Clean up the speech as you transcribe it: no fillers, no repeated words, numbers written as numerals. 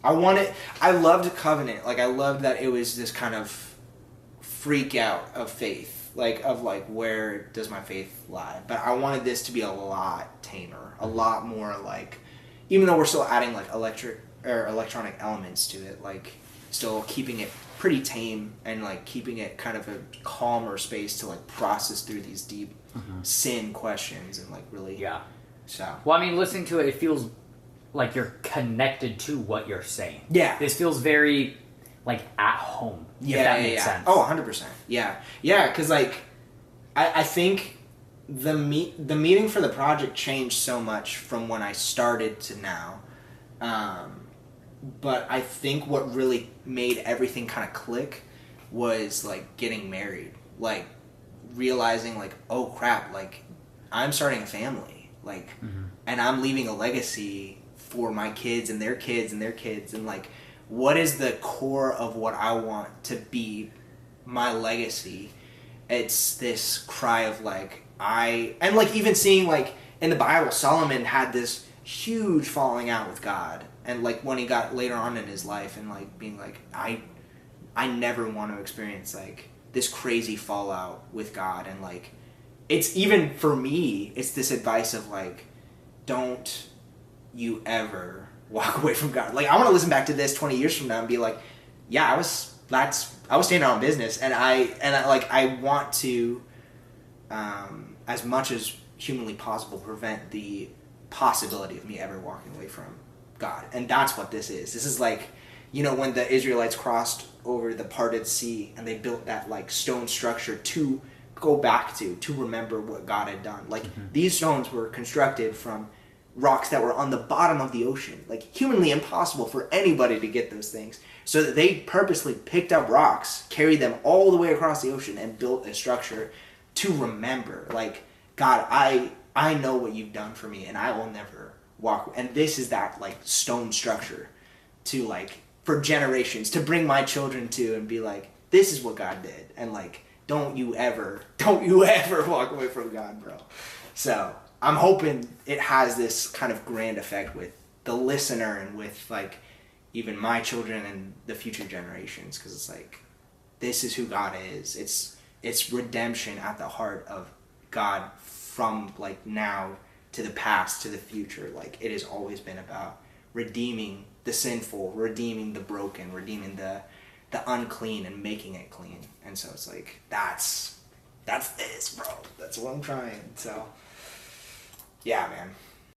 I loved Covenant. Like, I loved that it was this kind of freak out of faith. Like, of like, where does my faith lie? But I wanted this to be a lot tamer. A lot more like, even though we're still adding like electronic elements to it, like still keeping it pretty tame and like keeping it kind of a calmer space to like process through these deep sin questions and like really so. Well, I mean, listening to it, it feels like you're connected to what you're saying. Yeah. This feels very like at home. Yeah, if that makes sense. Oh, 100%. Yeah. Yeah, because like I think the meaning for the project changed so much from when I started to now. But I think what really made everything kind of click was like getting married, like realizing like, oh crap, like I'm starting a family, like, and I'm leaving a legacy for my kids and their kids and their kids, and like, what is the core of what I want to be my legacy? It's this cry of like, and like even seeing like in the Bible, Solomon had this huge falling out with God. And like when he got later on in his life and like being like, I never want to experience like this crazy fallout with God. And like, it's even for me, it's this advice of like, don't you ever walk away from God. Like I want to listen back to this 20 years from now and be like, yeah, I was standing on business and I want to, as much as humanly possible, prevent the possibility of me ever walking away from God. And that's what this is. This is like, you know, when the Israelites crossed over the parted sea and they built that like stone structure to go back to remember what God had done. Like these stones were constructed from rocks that were on the bottom of the ocean, like humanly impossible for anybody to get those things. So that they purposely picked up rocks, carried them all the way across the ocean and built a structure to remember, like, God, I know what you've done for me and I will never walk. And this is that like stone structure to like for generations to bring my children to and be like, this is what God did. And like, don't you ever walk away from God, bro. So I'm hoping it has this kind of grand effect with the listener and with like even my children and the future generations. Cause it's like, this is who God is. It's redemption at the heart of God from like now to the past, to the future. Like it has always been about redeeming the sinful, redeeming the broken, redeeming the unclean and making it clean. And so it's like, that's this, bro. That's what I'm trying. So yeah, man.